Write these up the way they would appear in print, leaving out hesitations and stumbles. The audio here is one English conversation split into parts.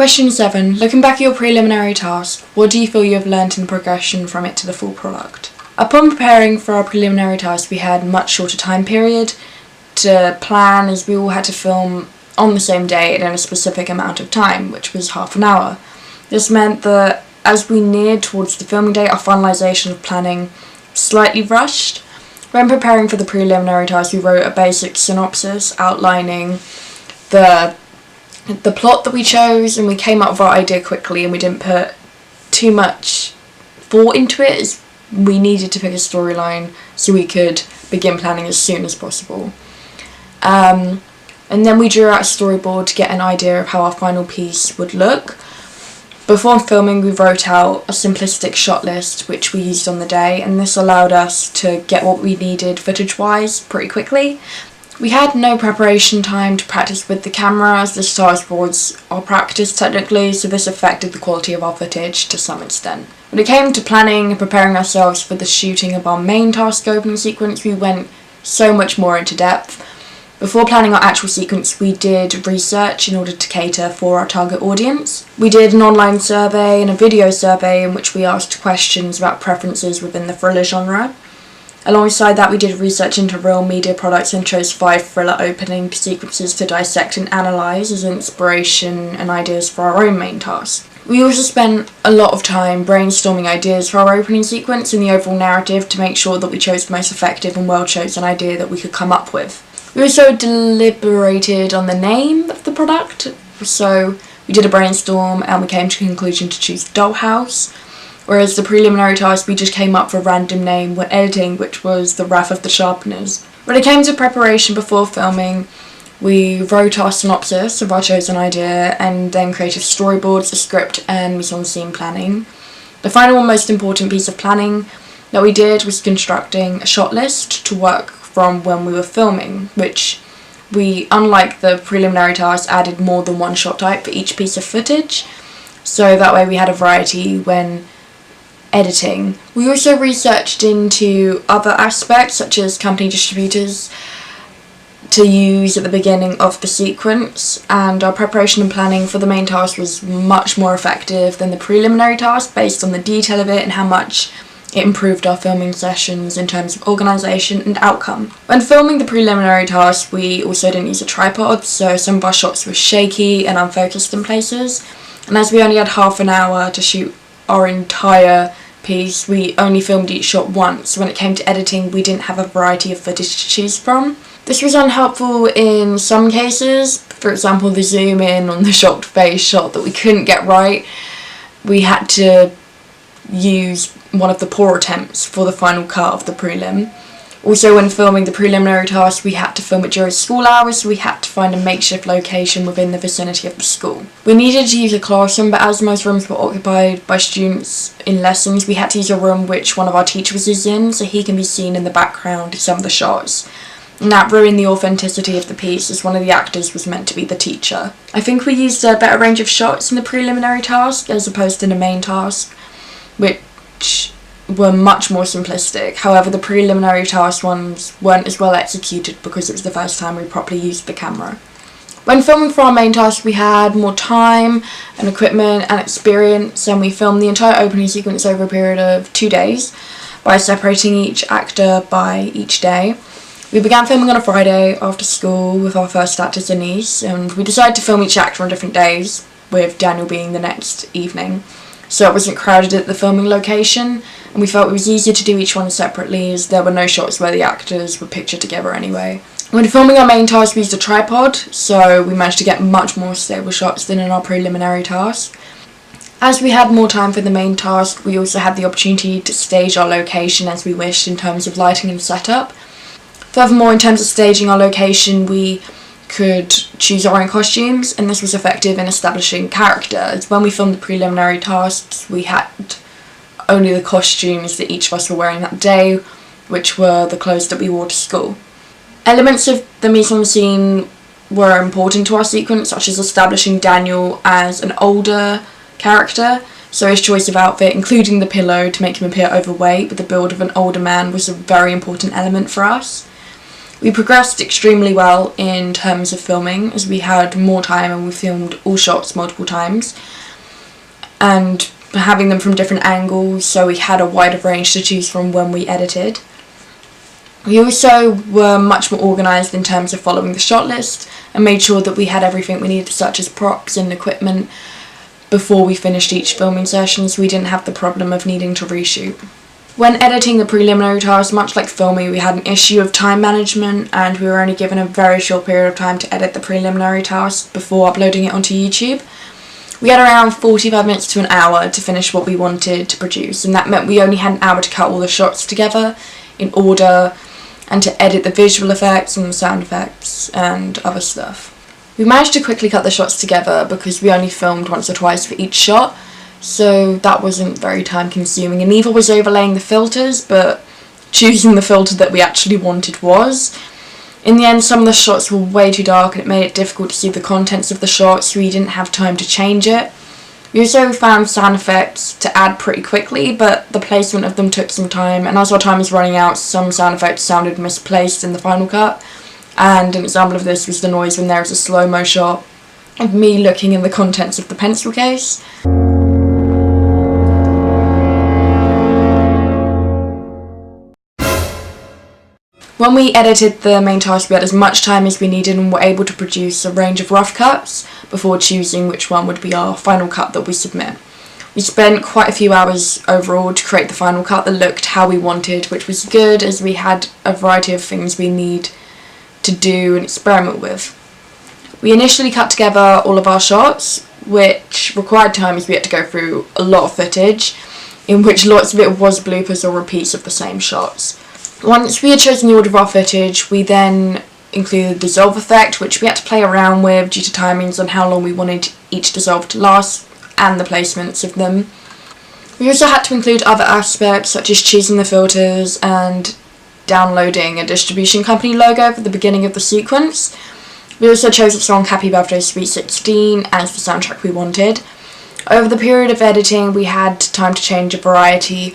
Question 7. Looking back at your preliminary task, what do you feel you have learnt in progression from it to the full product? Upon preparing for our preliminary task, we had a much shorter time period to plan, as we all had to film on the same day and in a specific amount of time, which was half an hour. This meant that as we neared towards the filming day, our finalisation of planning slightly rushed. When preparing for the preliminary task, we wrote a basic synopsis outlining the plot that we chose, and we came up with our idea quickly, and we didn't put too much thought into it, as we needed to pick a storyline so we could begin planning as soon as possible. And then we drew out a storyboard to get an idea of how our final piece would look. Before filming, we wrote out a simplistic shot list which we used on the day, and this allowed us to get what we needed footage-wise pretty quickly. We had no preparation time to practice with the camera, as this task was our practice technically, so this affected the quality of our footage to some extent. When it came to planning and preparing ourselves for the shooting of our main task opening sequence, we went so much more into depth. Before planning our actual sequence, we did research in order to cater for our target audience. We did an online survey and a video survey in which we asked questions about preferences within the thriller genre. Alongside that, we did research into real media products and chose 5 thriller opening sequences to dissect and analyse as inspiration and ideas for our own main task. We also spent a lot of time brainstorming ideas for our opening sequence and the overall narrative to make sure that we chose the most effective and well-chosen idea that we could come up with. We also deliberated on the name of the product, so we did a brainstorm and we came to a conclusion to choose Dollhouse. Whereas the preliminary task, we just came up with a random name when editing, which was The Wrath of the Sharpeners. When it came to preparation before filming, we wrote our synopsis of our chosen idea and then created storyboards, a script and mise-en-scene planning. The final and most important piece of planning that we did was constructing a shot list to work from when we were filming, which we, unlike the preliminary task, added more than one shot type for each piece of footage, so that way we had a variety when editing. We also researched into other aspects such as company distributors to use at the beginning of the sequence, and our preparation and planning for the main task was much more effective than the preliminary task based on the detail of it and how much it improved our filming sessions in terms of organisation and outcome. When filming the preliminary task, we also didn't use a tripod, so some of our shots were shaky and unfocused in places, and as we only had half an hour to shoot our entire piece, we only filmed each shot once. When it came to editing, we didn't have a variety of footage to choose from. This was unhelpful in some cases. For example, the zoom in on the shocked face shot that we couldn't get right. We had to use one of the poor attempts for the final cut of the prelim. Also, when filming the preliminary task, we had to film it during school hours, so we had to find a makeshift location within the vicinity of the school. We needed to use a classroom, but as most rooms were occupied by students in lessons, we had to use a room which one of our teachers is in, so he can be seen in the background of some of the shots. And that ruined the authenticity of the piece, as one of the actors was meant to be the teacher. I think we used a better range of shots in the preliminary task as opposed to the main task, which were much more simplistic. However, the preliminary task ones weren't as well executed because it was the first time we properly used the camera. When filming for our main task, we had more time and equipment and experience, and we filmed the entire opening sequence over a period of 2 days by separating each actor by each day. We began filming on a Friday after school with our first actor Denise, and we decided to film each actor on different days, with Daniel being the next evening, so it wasn't crowded at the filming location, and we felt it was easier to do each one separately as there were no shots where the actors were pictured together anyway. When filming our main task, we used a tripod, so we managed to get much more stable shots than in our preliminary task. As we had more time for the main task, we also had the opportunity to stage our location as we wished in terms of lighting and setup. Furthermore, in terms of staging our location, we could choose our own costumes, and this was effective in establishing character, as when we filmed the preliminary tasks, we had only the costumes that each of us were wearing that day, which were the clothes that we wore to school. Elements of the mise-en-scene were important to our sequence, such as establishing Daniel as an older character, so his choice of outfit, including the pillow to make him appear overweight with the build of an older man, was a very important element for us. We progressed extremely well in terms of filming, as we had more time and we filmed all shots multiple times, and having them from different angles, so we had a wider range to choose from when we edited. We also were much more organised in terms of following the shot list and made sure that we had everything we needed, such as props and equipment, before we finished each filming session, so we didn't have the problem of needing to reshoot. When editing the preliminary task, much like filming, we had an issue of time management, and we were only given a very short period of time to edit the preliminary task before uploading it onto YouTube. We had around 45 minutes to an hour to finish what we wanted to produce, and that meant we only had an hour to cut all the shots together in order and to edit the visual effects and the sound effects and other stuff. We managed to quickly cut the shots together because we only filmed once or twice for each shot, so that wasn't very time consuming, and neither was overlaying the filters, but choosing the filter that we actually wanted was. In the end, some of the shots were way too dark and it made it difficult to see the contents of the shot, so we didn't have time to change it. We also found sound effects to add pretty quickly, but the placement of them took some time, and as our time was running out, some sound effects sounded misplaced in the final cut, and an example of this was the noise when there was a slow-mo shot of me looking in the contents of the pencil case. When we edited the main task, we had as much time as we needed and were able to produce a range of rough cuts before choosing which one would be our final cut that we submit. We spent quite a few hours overall to create the final cut that looked how we wanted, which was good as we had a variety of things we need to do and experiment with. We initially cut together all of our shots, which required time as we had to go through a lot of footage, in which lots of it was bloopers or repeats of the same shots. Once we had chosen the order of our footage, we then included the dissolve effect, which we had to play around with due to timings on how long we wanted each dissolve to last and the placements of them. We also had to include other aspects such as choosing the filters and downloading a distribution company logo for the beginning of the sequence. We also chose the song Happy Birthday Sweet 16 as the soundtrack we wanted. Over the period of editing, we had time to change a variety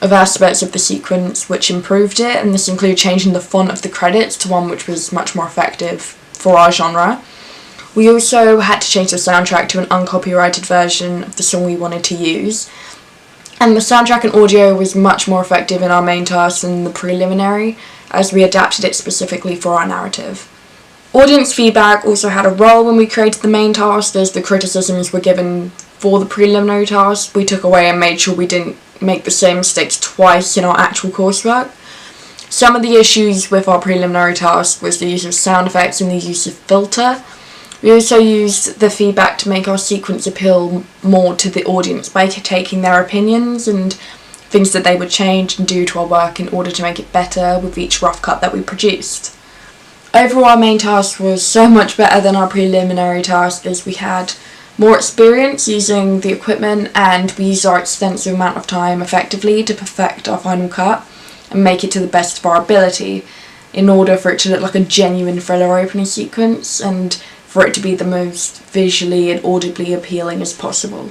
of aspects of the sequence which improved it, and this included changing the font of the credits to one which was much more effective for our genre. We also had to change the soundtrack to an uncopyrighted version of the song we wanted to use, and the soundtrack and audio was much more effective in our main task than the preliminary, as we adapted it specifically for our narrative. Audience feedback also had a role when we created the main task, as the criticisms were given for the preliminary task we took away and made sure we didn't make the same mistakes twice in our actual coursework. Some of the issues with our preliminary task was the use of sound effects and the use of filter. We also used the feedback to make our sequence appeal more to the audience by taking their opinions and things that they would change and do to our work in order to make it better with each rough cut that we produced. Overall, our main task was so much better than our preliminary task as we had more experience using the equipment, and we used our extensive amount of time effectively to perfect our final cut and make it to the best of our ability in order for it to look like a genuine thriller opening sequence and for it to be the most visually and audibly appealing as possible.